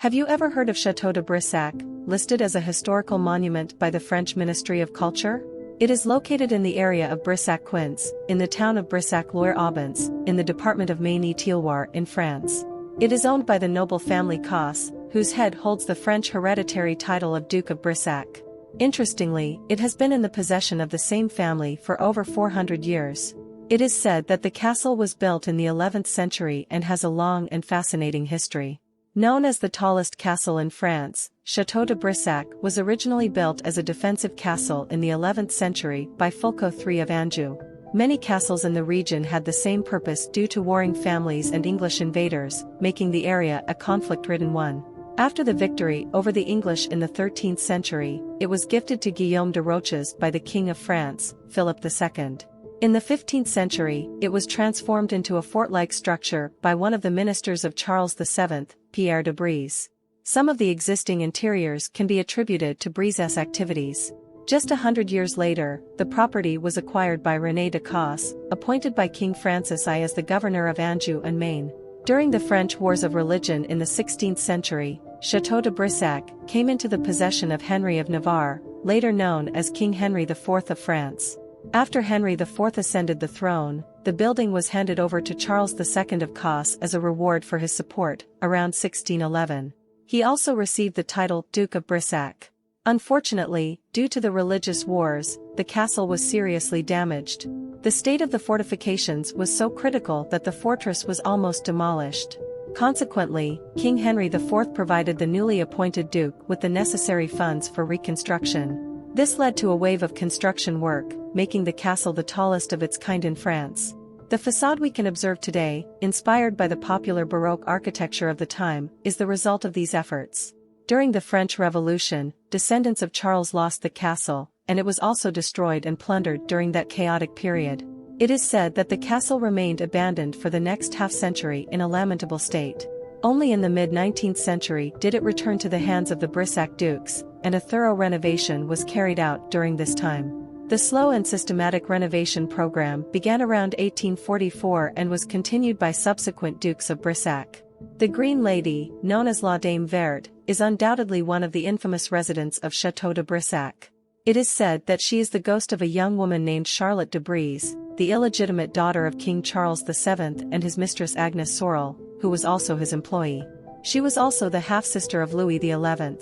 Have you ever heard of Château de Brissac, listed as a historical monument by the French Ministry of Culture? It is located in the area of Brissac-Quince, in the town of Brissac-Loire-Aubens, in the department of Maine-et-Loire in France. It is owned by the noble family Cos, whose head holds the French hereditary title of Duke of Brissac. Interestingly, it has been in the possession of the same family for over 400 years. It is said that the castle was built in the 11th century and has a long and fascinating history. Known as the tallest castle in France, Château de Brissac was originally built as a defensive castle in the 11th century by Fulco III of Anjou. Many castles in the region had the same purpose due to warring families and English invaders, making the area a conflict-ridden one. After the victory over the English in the 13th century, it was gifted to Guillaume de Roches by the King of France, Philip II. In the 15th century, it was transformed into a fort-like structure by one of the ministers of Charles VII, Pierre de Brise. Some of the existing interiors can be attributed to Brisac's activities. Just 100 years later, the property was acquired by René de Cos, appointed by King Francis I as the governor of Anjou and Maine. During the French Wars of Religion in the 16th century, Château de Brissac came into the possession of Henry of Navarre, later known as King Henry IV of France. After Henry IV ascended the throne, the building was handed over to Charles II of Cos as a reward for his support, around 1611. He also received the title Duke of Brissac. Unfortunately, due to the religious wars, the castle was seriously damaged. The state of the fortifications was so critical that the fortress was almost demolished. Consequently, King Henry IV provided the newly appointed duke with the necessary funds for reconstruction. This led to a wave of construction work, making the castle the tallest of its kind in France. The facade we can observe today, inspired by the popular Baroque architecture of the time, is the result of these efforts. During the French Revolution, descendants of Charles lost the castle, and it was also destroyed and plundered during that chaotic period. It is said that the castle remained abandoned for the next half-century in a lamentable state. Only in the mid-19th century did it return to the hands of the Brissac dukes, and a thorough renovation was carried out during this time. The slow and systematic renovation program began around 1844 and was continued by subsequent dukes of Brissac. The Green Lady, known as La Dame Verte, is undoubtedly one of the infamous residents of Château de Brissac. It is said that she is the ghost of a young woman named Charlotte de Brise, the illegitimate daughter of King Charles VII and his mistress Agnes Sorel, who was also his employee. She was also the half-sister of Louis XI.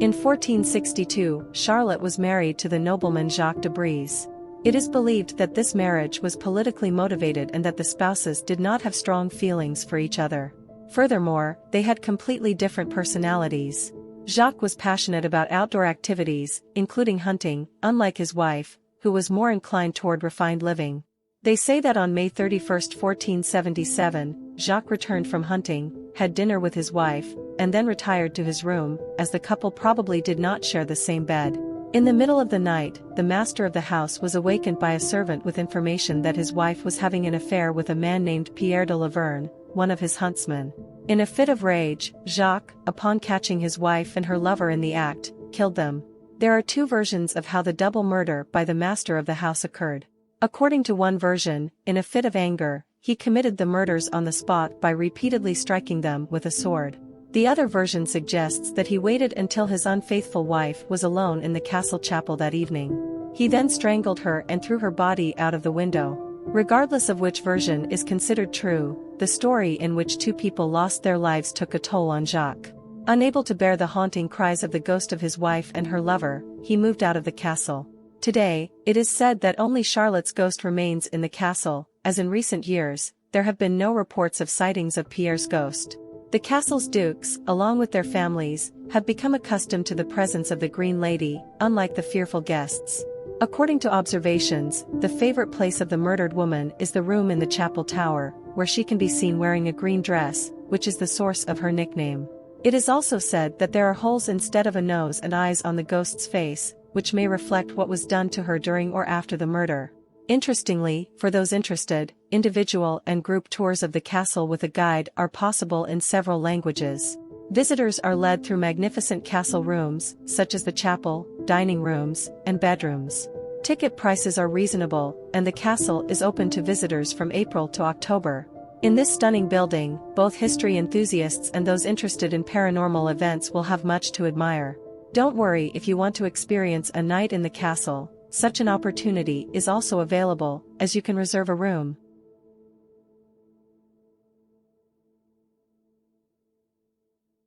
In 1462, Charlotte was married to the nobleman Jacques de Brise. It is believed that this marriage was politically motivated and that the spouses did not have strong feelings for each other. Furthermore, they had completely different personalities. Jacques was passionate about outdoor activities, including hunting, unlike his wife, who was more inclined toward refined living. They say that on May 31, 1477, Jacques returned from hunting, had dinner with his wife, and then retired to his room, as the couple probably did not share the same bed. In the middle of the night, the master of the house was awakened by a servant with information that his wife was having an affair with a man named Pierre de Laverne, one of his huntsmen. In a fit of rage, Jacques, upon catching his wife and her lover in the act, killed them. There are two versions of how the double murder by the master of the house occurred. According to one version, in a fit of anger, he committed the murders on the spot by repeatedly striking them with a sword. The other version suggests that he waited until his unfaithful wife was alone in the castle chapel that evening. He then strangled her and threw her body out of the window. Regardless of which version is considered true, the story in which two people lost their lives took a toll on Jacques. Unable to bear the haunting cries of the ghost of his wife and her lover, he moved out of the castle. Today, it is said that only Charlotte's ghost remains in the castle, as in recent years, there have been no reports of sightings of Pierre's ghost. The castle's dukes, along with their families, have become accustomed to the presence of the Green Lady, unlike the fearful guests. According to observations, the favorite place of the murdered woman is the room in the chapel tower, where she can be seen wearing a green dress, which is the source of her nickname. It is also said that there are holes instead of a nose and eyes on the ghost's face, which may reflect what was done to her during or after the murder. Interestingly, for those interested, individual and group tours of the castle with a guide are possible in several languages. Visitors are led through magnificent castle rooms, such as the chapel, dining rooms, and bedrooms. Ticket prices are reasonable, and the castle is open to visitors from April to October. In this stunning building, both history enthusiasts and those interested in paranormal events will have much to admire. Don't worry if you want to experience a night in the castle, such an opportunity is also available, as you can reserve a room.